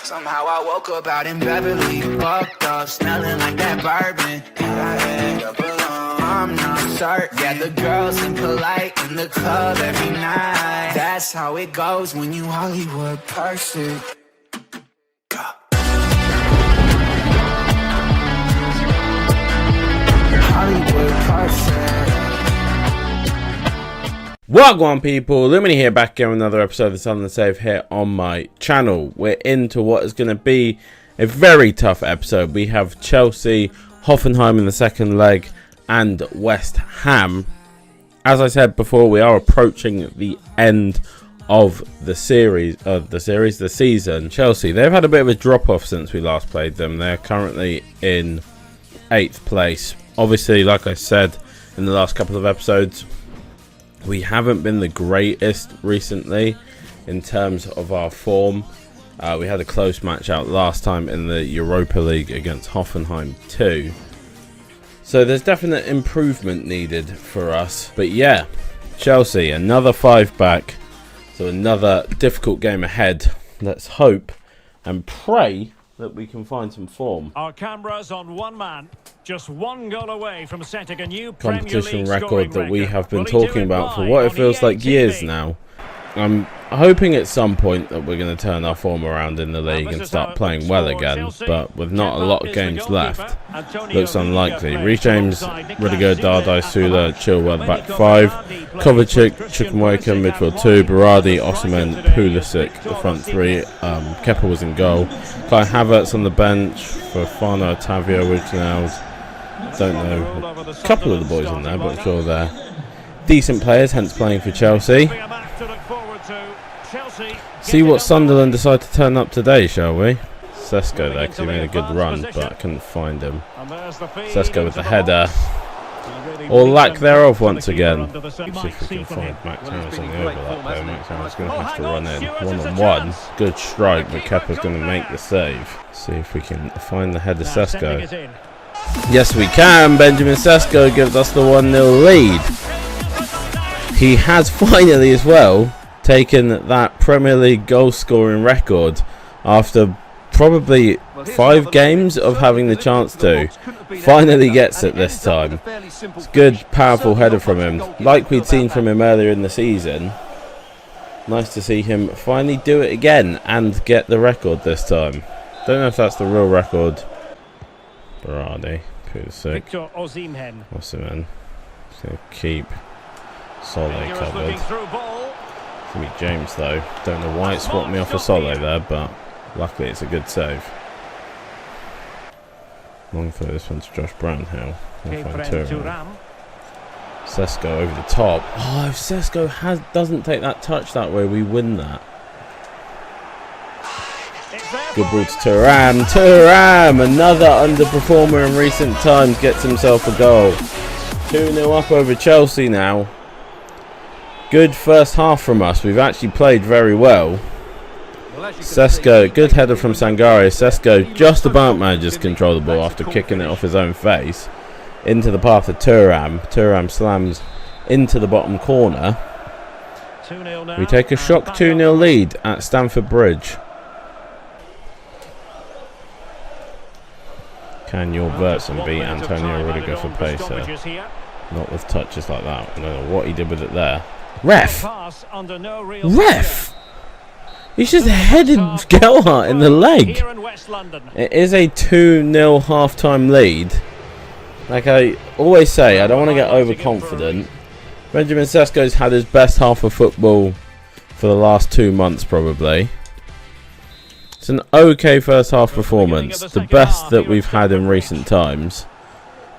Somehow I woke up out in Beverly, fucked up, smelling like that bourbon. And I end up alone. I'm not certain. Yeah, the girls impolite in the club every night. That's how it goes when you Hollywood perfect. Hollywood perfect. Wagwan people, Lumini here, back again with another episode of Sunderland Save here on my channel. We're into what is going to be a very tough episode. We have Chelsea, Hoffenheim in the second leg, and West Ham. As I said before, we are approaching the end of the season. Chelsea, they've had a bit of a drop-off since we last played them. They're currently in 8th place. Obviously, like I said in the last couple of episodes, we haven't been the greatest recently in terms of our form. We had a close match out last time in the Europa League against Hoffenheim too. So there's definite improvement needed for us. But yeah, Chelsea, another 5 back. So another difficult game ahead. Let's hope and pray that we can find some form. Our cameras on one man, just one goal away from setting a new competition record that we have been talking about for what it feels like years now. I'm hoping at some point that we're going to turn our form around in the league and start playing well again, but with not a lot of games left, looks unlikely. Reece James, Rudiger, Dardai, Sula, Chilwell back 5, Kovacic, Chukwuemeka midfield 2, Berardi, Osimhen, Pulisic the front 3, Kepa was in goal, Kai Havertz on the bench for Fana, Otavio, Wijnaldum. Don't know a couple of the boys in there, but I'm sure they're decent players, hence playing for Chelsea. See what Sunderland decide to turn up today, shall we? Sesko there, because he made a good run, but I couldn't find him. Sesko with the header. Or lack thereof once again. See if we can find Max Harris on the overlap there. Max Harris is going to have to run in. One-on-one. Good strike, but Kepa's going to make the save. See if we can find the header Sesko. Yes, we can. Benjamin Sesko gives us the 1-0 lead. He has finally as well taken that Premier League goal scoring record after probably 5 games of having the chance to. Finally gets it this time. It's good, powerful header from him, like we'd seen from him earlier in the season. Nice to see him finally do it again and get the record this time. Don't know if that's the real record. Berardi, Pulisic, Osimhen. Just going to keep Sole covered. It's going to be James though. Don't know why it swapped me off of Sole there, but luckily it's a good save. Long throw this one to Josh Brownhill. We'll find Thuram. Sesko over the top. Oh, if Sesko doesn't take that touch that way, we win that. Good ball to Thuram. Thuram, another underperformer in recent times, gets himself a goal. 2-0 up over Chelsea now. Good first half from us. We've actually played very well. Sesko, good header from Sangare. Sesko just about manages to control the ball after kicking it off his own face into the path of Thuram. Thuram slams into the bottom corner. We take a shock 2-0 lead at Stamford Bridge. Can your Vertson beat Antonio Rudiger for pace here? Not with touches like that. I don't know what he did with it there. Ref! Ref! He's just headed Gelhardt in the leg. It is a 2-0 half-time lead. Like I always say, I don't want to get overconfident. Benjamin Sesko's had his best half of football for the last 2 months probably. It's an okay first half performance. The best that we've had in recent times.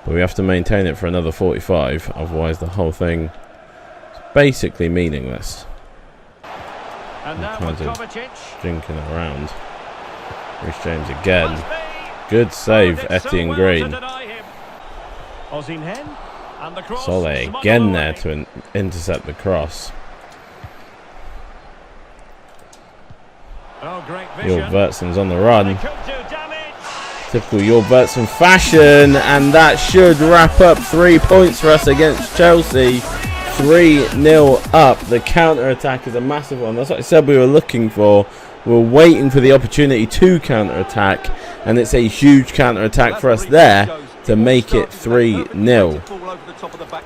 But we have to maintain it for another 45. Otherwise the whole thing is basically meaningless. And kind of jinking it around. Reece James again. Good save, Etienne Green. Sole again there to intercept the cross. Jorg Vertson's on the run. Typical Jorg Vertson fashion, and that should wrap up 3 points for us against Chelsea. 3-0 up. The counter attack is a massive one. That's what I said we were looking for. We're waiting for the opportunity to counter-attack, and it's a huge counter-attack for us there to make it 3-0.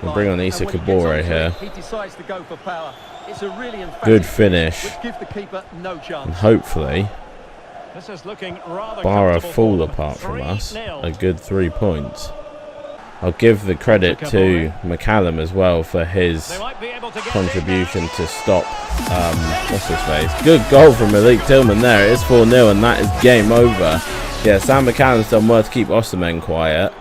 We'll bring on Issa Kabore here. Good finish. And hopefully, bar a fall apart from us, a good 3 points. I'll give the credit to McCallum as well for his contribution to stop what's his face. Good goal from Malik Tillman there. It is 4-0 and that is game over. Yeah, Sam McCallum's done well to keep Osimhen quiet,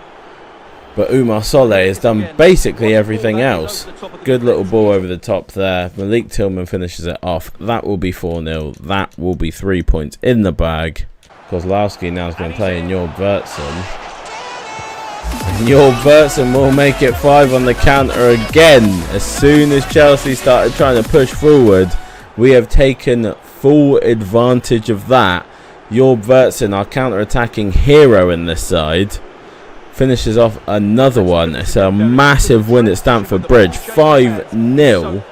but Umar Soleh has done basically everything else. Good little ball over the top there. Malik Tillman finishes it off. That will be 4-0. That will be 3 points in the bag. Kozlowski now is going to play in Jorg Vertsen. And Jorg Vertsen will make it 5 on the counter again. As soon as Chelsea started trying to push forward, we have taken full advantage of that. Jorg Vertsen, our counter-attacking hero in this side, finishes off another one. It's a massive win at Stamford Bridge, 5-0.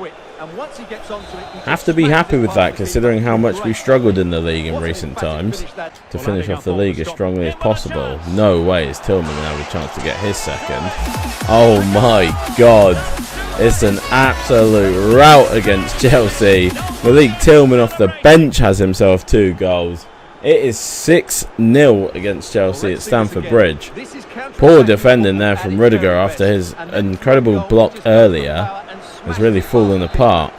Have to be happy with that, considering how much we struggled in the league in recent times. To finish off the league as strongly as possible. No way is Tillman going to have a chance to get his second. Oh my god. It's an absolute rout against Chelsea. Malik Tillman off the bench has himself 2 goals. It is 6-0 against Chelsea at Stamford Bridge. Poor defending there from Rudiger after his incredible block earlier has really fallen apart.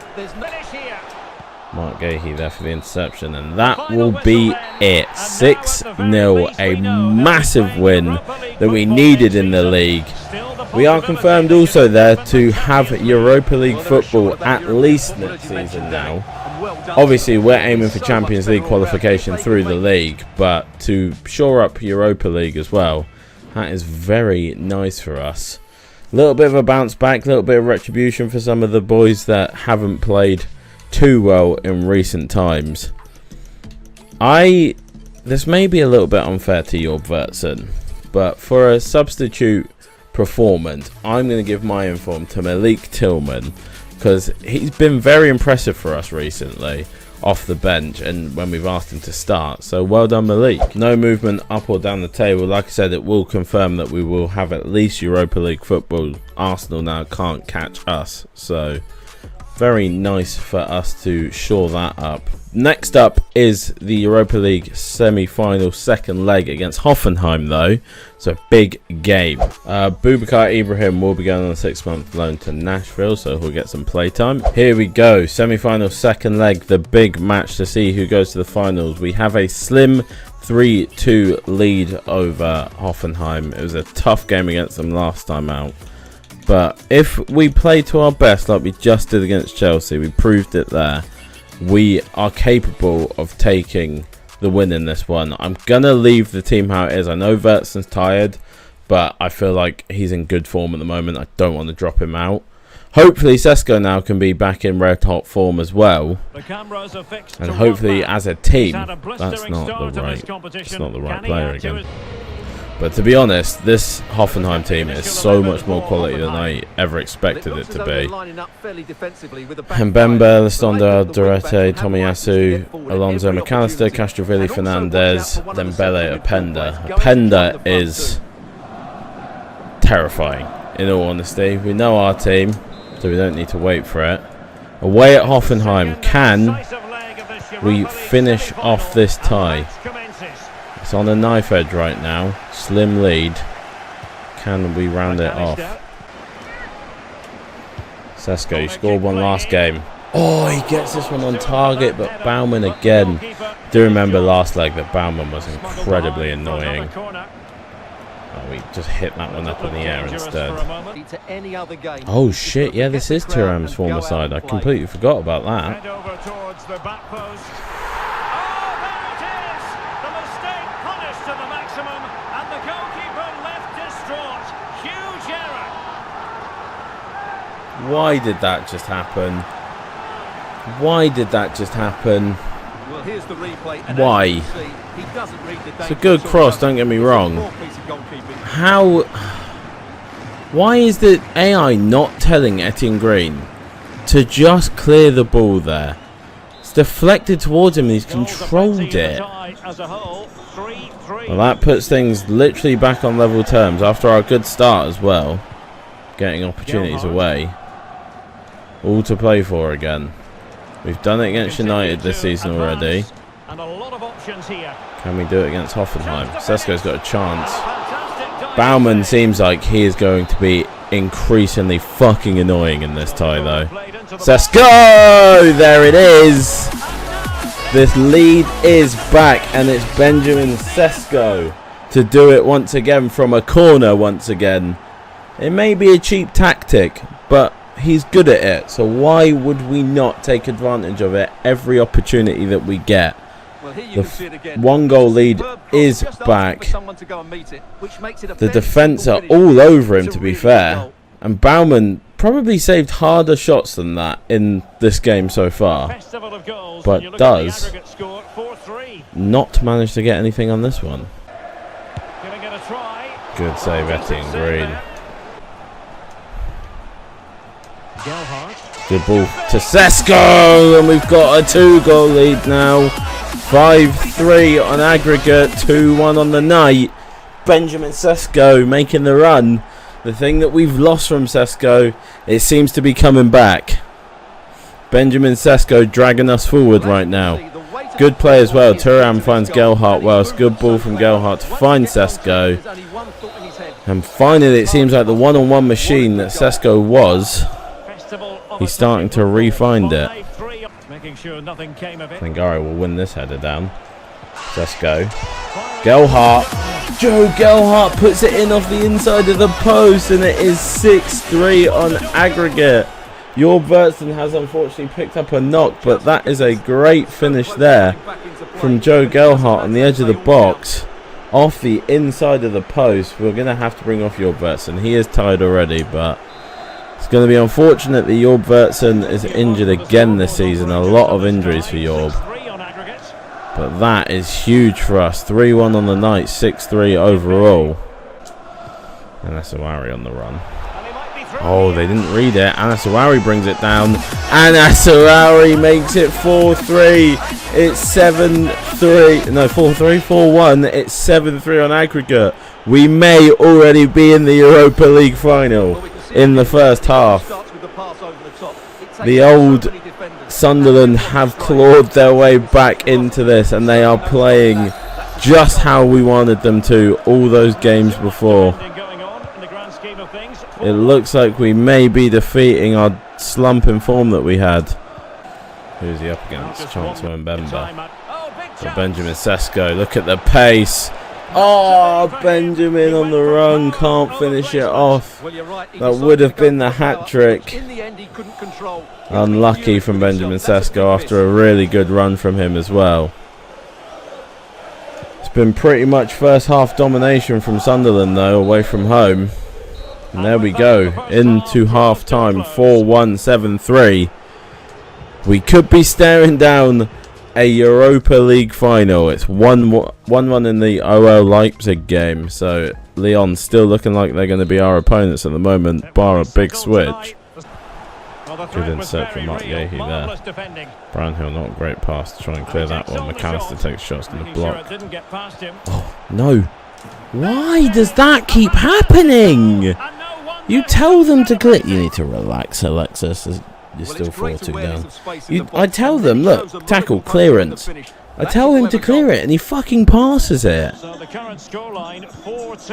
Mark Gahey there for the interception, and that will be it. 6-0, a massive win that we needed in the league. We are confirmed also there to have Europa League football at least next season now. Obviously, we're aiming for Champions League qualification through the league, but to shore up Europa League as well, that is very nice for us. A little bit of a bounce back, a little bit of retribution for some of the boys that haven't played too well in recent times. This may be a little bit unfair to Jorg Vertsen, but for a substitute performance, I'm going to give my inform to Malik Tillman, because he's been very impressive for us recently off the bench and when we've asked him to start. So well done, Malik. No movement up or down the table. Like I said, it will confirm that we will have at least Europa League football. Arsenal now can't catch us, so very nice for us to shore that up. Next up is the Europa League semi-final second leg against Hoffenheim, though. So big game. Boubacar Ibrahim will be going on a 6-month loan to Nashville, so he'll get some playtime. Here we go, semi-final second leg, the big match to see who goes to the finals. We have a slim 3-2 lead over Hoffenheim. It was a tough game against them last time out. But if we play to our best like we just did against Chelsea, we proved it there, we are capable of taking the win in this one. I'm going to leave the team how it is. I know Vertsen's tired, but I feel like he's in good form at the moment. I don't want to drop him out. Hopefully Sesko now can be back in red hot form as well. And hopefully as a team, that's not the right player again. But to be honest, this Hoffenheim team is so much more quality than I ever expected it to be. Mbembe, Lastonda, Dorete, Tomiyasu, Alonso, McAllister, Castrovilli, Fernandez, Dembele, Openda. Openda is terrifying, in all honesty. We know our team, so we don't need to wait for it. Away at Hoffenheim, can we finish off this tie? It's on a knife edge right now. Slim lead. Can we round it off? Sesko, you scored one last game. Oh, he gets this one on target, but Baumann again. Do remember last leg that Baumann was incredibly annoying. Oh, we just hit that one up in the air instead. Oh shit, yeah, this is Thuram's former side. I completely forgot about that. Why did that just happen? Why did that just happen? Why? It's a good cross, don't get me wrong. How? Why is the AI not telling Etienne Green to just clear the ball there? It's deflected towards him and he's controlled it. Well, that puts things literally back on level terms after our good start as well. Getting opportunities away. All to play for again. We've done it against United this season already. Can we do it against Hoffenheim? Sesko's got a chance. Baumann seems like he is going to be increasingly fucking annoying in this tie though. Sesko! There it is! This lead is back and it's Benjamin Sesko to do it once again from a corner once again. It may be a cheap tactic, but he's good at it, so why would we not take advantage of it every opportunity that we get? The 1-goal lead is back. The defence are all over him, to be fair, and Baumann probably saved harder shots than that in this game so far, but does not manage to get anything on this one. Good save, Etienne Green. Good ball to Sesko, and we've got a 2-goal lead now. 5-3 on aggregate, 2-1 on the night. Benjamin Sesko making the run. The thing that we've lost from Sesko, it seems to be coming back. Benjamin Sesko dragging us forward right now. Good play as well. Thuram finds Gelhardt well. It's good ball from Gelhardt to find Sesko. And finally, it seems like the one-on-one machine that Sesko was, he's starting to re-find it. Thangari will win this header down. Sesko. Gelhardt. Joe Gelhardt puts it in off the inside of the post, and it is 6-3 on aggregate. Jorg Vertsen has unfortunately picked up a knock, but that is a great finish there from Joe Gelhardt on the edge of the box. Off the inside of the post. We're going to have to bring off Jorg Vertsen. He is tired already, but it's going to be unfortunate that Jorg Vertsen is injured again this season. A lot of injuries for Jorg. But that is huge for us. 3-1 on the night, 6-3 overall. And that's Awari on the run. Oh, they didn't read it. Anas Awari brings it down. Anas Awari makes it 4-3. It's 7-3. No, 4-3, 4-1. It's 7-3 on aggregate. We may already be in the Europa League final in the first half. The old Sunderland have clawed their way back into this, and they are playing just how we wanted them to all those games before. It looks like we may be defeating our slump in form that we had. Who's he up against? Chancellor Mbemba. So Benjamin Sesko, look at the pace. Oh, Benjamin on the run, can't finish it off. That would have been the hat-trick. Unlucky from Benjamin Sesko after a really good run from him as well. It's been pretty much first half domination from Sunderland though, away from home. And there we go, into half time, 4-1, 7-3. We could be staring down a Europa League final. It's 1-1 in the OL Leipzig game, so Lyon still looking like they're going to be our opponents at the moment, bar a big switch. Good insert from Mark Yehi there. Brownhill, not a great pass to try and clear that one. McAllister takes shots in the block. Oh, no. Why does that keep happening? You tell them to clear. You need to relax, Alexis. You're still 4-2 down. I tell them, look, tackle, clearance. I tell him to clear it, and he fucking passes it.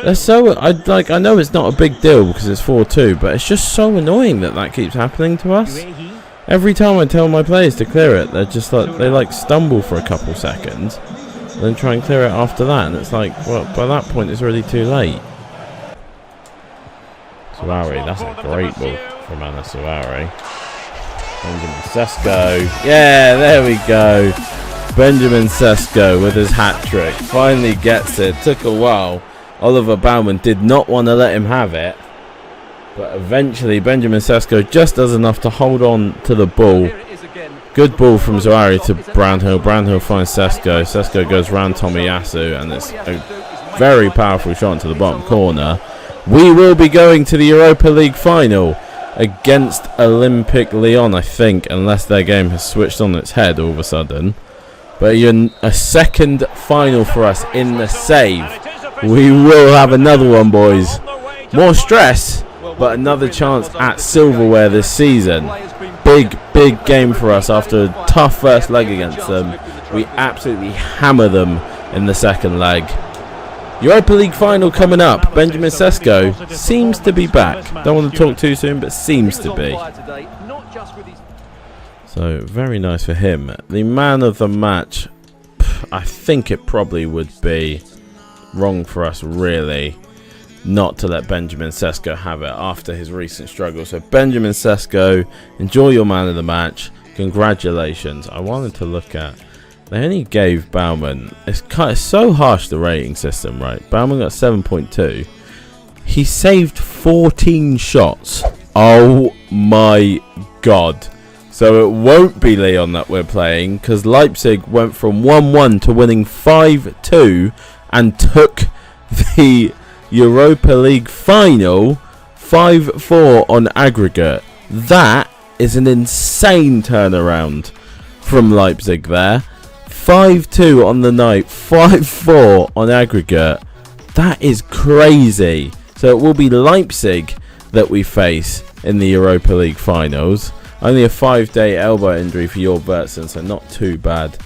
That's so. I know it's not a big deal because it's 4-2, but it's just so annoying that keeps happening to us. Every time I tell my players to clear it, they're just like they stumble for a couple seconds, and then try and clear it after that, and it's like, well, by that point it's already too late. Suari, that's a great ball from Anna Suari. Benjamin Sesko. Yeah, there we go. Benjamin Sesko with his hat-trick. Finally gets it. Took a while. Oliver Baumann did not want to let him have it. But eventually Benjamin Sesko just does enough to hold on to the ball. Good ball from Suari to Brownhill. Brownhill finds Sesko. Sesko goes round Tomiyasu, and it's a very powerful shot into the bottom corner. We will be going to the Europa League final against Olympic Lyon, I think, unless their game has switched on its head all of a sudden. But a second final for us in the save. We will have another one, boys. More stress, but another chance at silverware this season. Big game for us after a tough first leg against them. We absolutely hammer them in the second leg. Europa League final coming up. Benjamin Sesko seems to be back. Don't want to talk too soon, but seems to be. So, very nice for him. The man of the match, I think it probably would be wrong for us, really, not to let Benjamin Sesko have it after his recent struggle. So, Benjamin Sesko, enjoy your man of the match. Congratulations. I wanted to look at... They only gave Baumann... It's so harsh, the rating system, right? Baumann got 7.2. He saved 14 shots. Oh, my God. So it won't be Lyon that we're playing, because Leipzig went from 1-1 to winning 5-2 and took the Europa League final 5-4 on aggregate. That is an insane turnaround from Leipzig there. 5-2 on the night, 5-4 on aggregate. That is crazy. So it will be Leipzig that we face in the Europa League finals. Only a 5-day elbow injury for Jörg Wertzen, so not too bad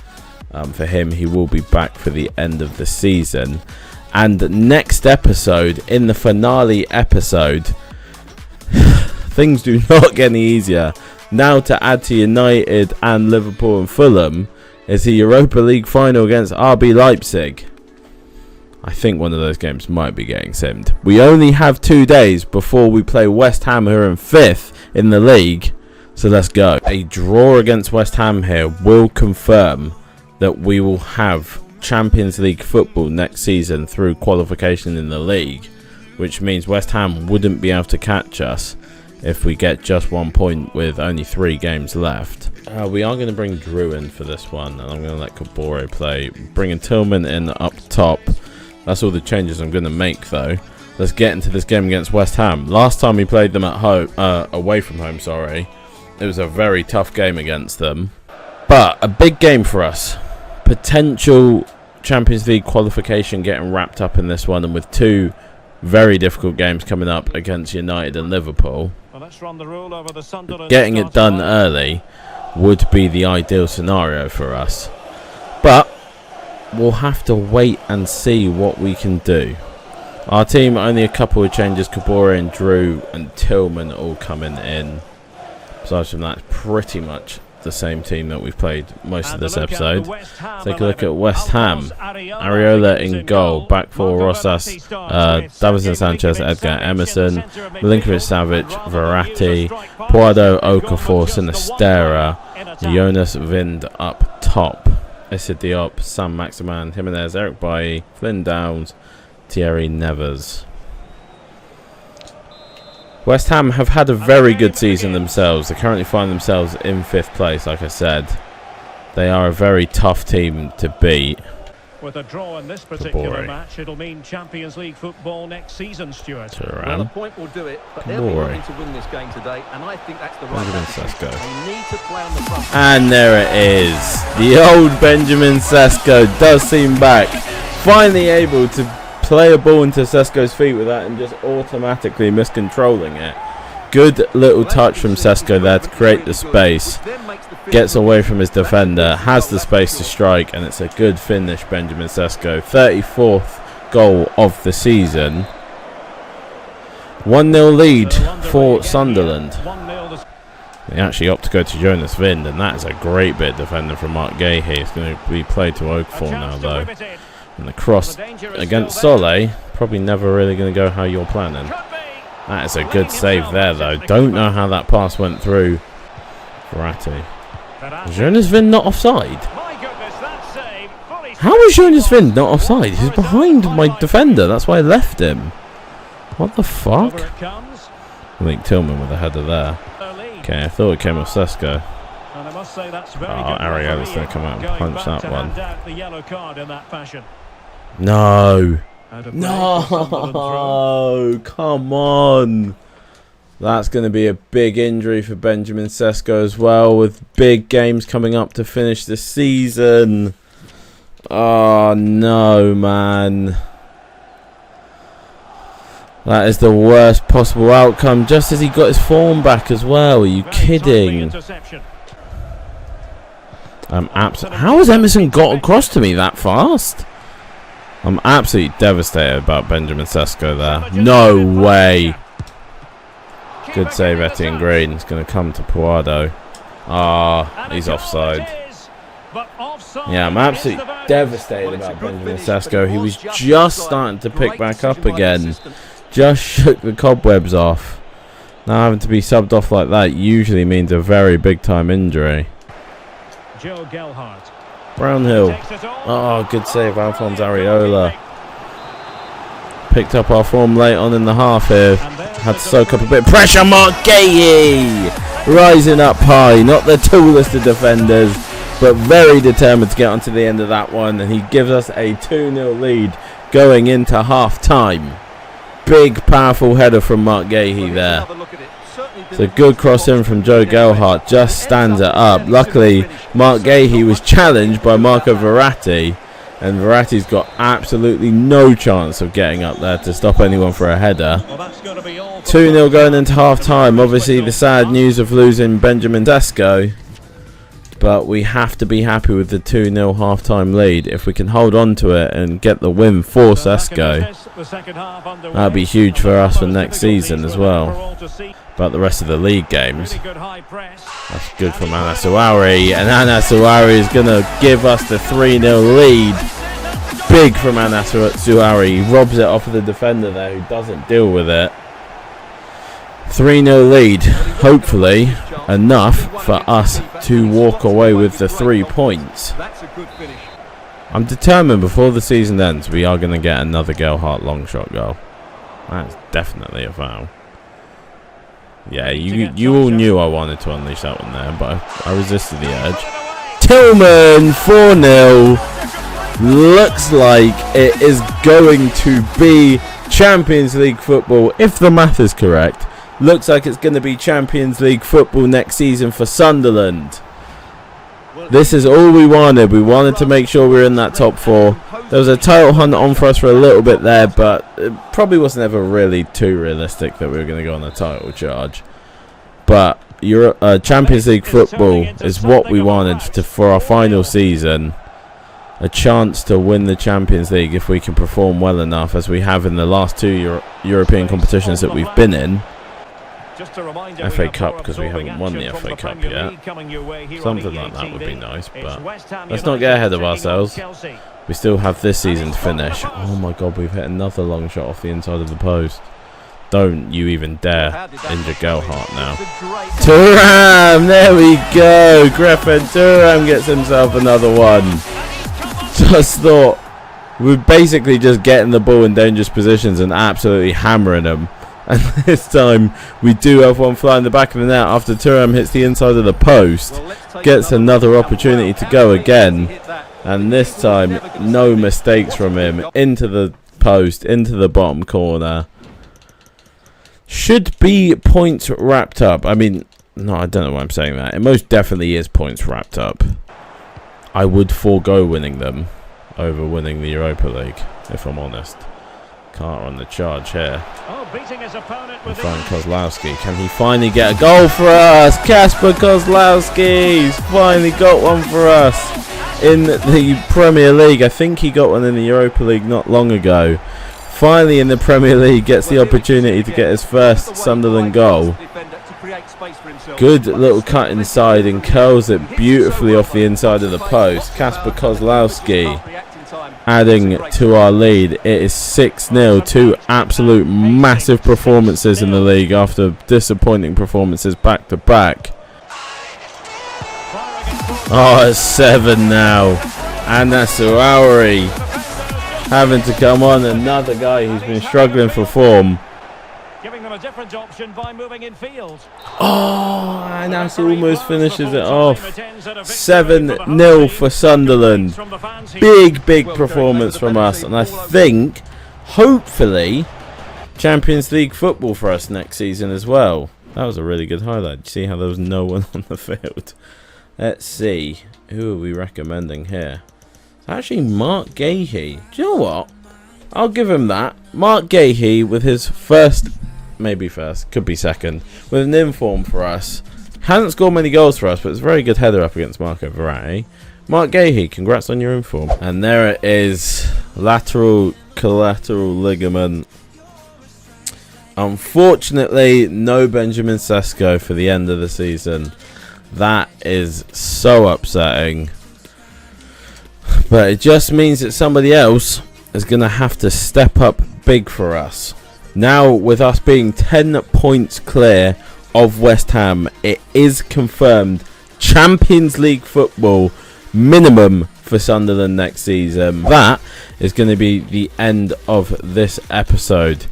for him. He will be back for the end of the season. And next episode, in the finale episode, things do not get any easier. Now to add to United and Liverpool and Fulham is the Europa League final against RB Leipzig. I think one of those games might be getting simmed. We only have 2 days before we play West Ham, who are in 5th in the league. So let's go. A draw against West Ham here will confirm that we will have Champions League football next season through qualification in the league, which means West Ham wouldn't be able to catch us if we get just 1 point with only 3 games left. We are going to bring Drew in for this one, and I'm going to let Kabore play. Bringing Tillman in up top. That's all the changes I'm going to make, though. Let's get into this game against West Ham. Last time we played them at home, away from home, sorry. It was a very tough game against them, but a big game for us. Potential Champions League qualification getting wrapped up in this one, and with 2 very difficult games coming up against United and Liverpool. Getting it done early would be the ideal scenario for us, but we'll have to wait and see what we can do. Our team, only a couple of changes. Kabore and Drew and Tillman all coming in. Aside from that, pretty much the same team that we've played most of this episode. Take a look at West Ham. Areola in goal. Back four, Rosas, Davinson Sanchez, Edgar Emerson, Milinkovic-Savic, Verratti, Puado, Okafor, Sinistera, Jonas Vind up top. Issa Diop, Sam Maximan, Jimenez, Eric Bailly, Flynn Downs, Thierry Nevers. West Ham have had a very good season themselves. They currently find themselves in 5th place, like I said. They are a very tough team to beat. With a draw in this particular match, it'll mean Champions League football next season, Stuart. Well, the point will do it, but they'll be wanting to win this game today, and I think that's the right Sesko. They need to play on the front. And there it is. The old Benjamin Sesko does seem back. Finally able to play a ball into Sesko's feet with that and just automatically miscontrolling it. Good little touch from Sesko there to create the space. Gets away from his defender, has the space to strike, and it's a good finish, Benjamin Sesko. 34th goal of the season. 1-0 lead for Sunderland. They actually opt to go to Jonas Vind, and that is a great bit of defending from Mark Gay here. It's going to be played to Okafor now, though. And the cross against Solé, probably never really going to go how you're planning. That is a good save there, though. Don't know how that pass went through Verratti. Jonas Vind not offside? How is Jonas Vind not offside? He's behind my defender. That's why I left him. What the fuck? I think Tillman with a header there. Okay, I thought it came off Sesko. Ariela's going to come out and punch that one. No. No. Come on. That's going to be a big injury for Benjamin Sesko as well, with big games coming up to finish the season. Oh no, man. That is the worst possible outcome, just as he got his form back as well. Are you kidding? How has Emerson got across to me that fast? I'm absolutely devastated about Benjamin Sesko there. No way. Good save, Etienne Green. It's going to come to Puado. Ah, he's offside. Yeah, I'm absolutely devastated about Benjamin Sesko. He was just starting to pick back up again. Just shook the cobwebs off. Now having to be subbed off like that usually means a very big time injury. Brownhill. Oh, good save, Alphonse Areola. Picked up our form late on in the half here. Had to soak up a bit of pressure. Mark Gahey rising up high. Not the tallest of defenders, but very determined to get onto the end of that one. And he gives us a 2-0 lead going into half time. Big, powerful header from Mark Gahey there. It's a good cross in from Joe Gelhardt. Just stands it up. Luckily, Mark Gahey was challenged by Marco Verratti. And Verratti's got absolutely no chance of getting up there to stop anyone for a header. 2-0 going into half-time. Obviously, the sad news of losing Benjamin Sesko. But we have to be happy with the 2-0 half-time lead. If we can hold on to it and get the win for Sesko, that'll be huge for us for next season as well. But the rest of the league games, that's good from Anas Ouari. And Anas Ouari is going to give us the 3-0 lead. Big from Anas Ouari. He robs it off of the defender there who doesn't deal with it. 3-0 lead. Hopefully enough for us to walk away with the 3 points. I'm determined before the season ends we are going to get another Gelhardt long shot goal. That's definitely a foul. Yeah, you all knew I wanted to unleash that one there, but I resisted the urge. Tillman, 4-0. Looks like it is going to be Champions League football, if the math is correct. Looks like it's going to be Champions League football next season for Sunderland. This is all we wanted. We wanted to make sure we were in that top 4. There was a title hunt on for us for a little bit there, but it probably wasn't ever really too realistic that we were going to go on a title charge. But Champions League football is what we wanted for our final season. A chance to win the Champions League if we can perform well enough, as we have in the last 2 European competitions that we've been in. FA Cup, because we haven't won the FA Cup yet. Something like that would be nice, but let's not get ahead of ourselves. We still have this season to finish. Oh my god, we've hit another long shot off the inside of the post. Don't you even dare injure Gelhardt now. Thuram, there we go. Griffin Thuram gets himself another one. Just thought we're basically just getting the ball in dangerous positions and absolutely hammering them. And this time we do have one fly in the back of the net after Thuram hits the inside of the post. Gets another opportunity to go again. And this time, no mistakes from him. Into the post, into the bottom corner. Should be points wrapped up. I mean, no, I don't know why I'm saying that. It most definitely is points wrapped up. I would forego winning them over winning the Europa League, if I'm honest. Carter on the charge here. We find Kozlowski. Can he finally get a goal for us? Kasper Kozlowski's finally got one for us in the Premier League. I think he got one in the Europa League not long ago. Finally in the Premier League gets the opportunity to get his first Sunderland goal. Good little cut inside and curls it beautifully off the inside of the post. Kasper Kozlowski adding to our lead. It is 6-0. 2 absolute massive performances in the league after disappointing performances back to back. Oh, it's 7 now. Anas Ouari having to come on. Another guy who's been struggling for form. Giving them a different option by moving in field. Oh, Anas almost finishes it off. 7-0 for Sunderland. Big performance from us. And I think, hopefully, Champions League football for us next season as well. That was a really good highlight. See how there was no one on the field. Let's see. Who are we recommending here? It's actually Mark Gahey. Do you know what? I'll give him that. Mark Gahey with his maybe first, could be second, with an inform for us. Hasn't scored many goals for us, but it's a very good header up against Marco Verratti. Mark Gahey, congrats on your inform. And there it is. Lateral collateral ligament. Unfortunately, no Benjamin Sesko for the end of the season. That is so upsetting. But it just means that somebody else is going to have to step up big for us. Now, with us being 10 points clear of West Ham, it is confirmed Champions League football minimum for Sunderland next season. That is going to be the end of this episode.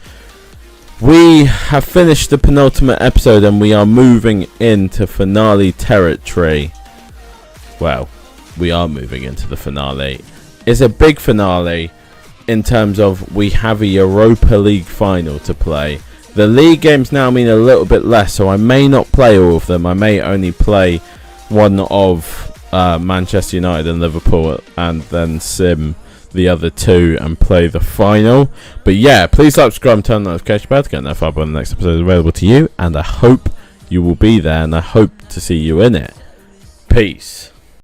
We have finished the penultimate episode and we are moving into finale territory. Well, we are moving into the finale. It's a big finale in terms of we have a Europa League final to play. The league games now mean a little bit less, so I may not play all of them. I may only play one of Manchester United and Liverpool and then sim the other two and play the final. But yeah, please like, subscribe and turn the notification bell to get notified when the next episode is available to you, and I hope you will be there and I hope to see you in it. Peace.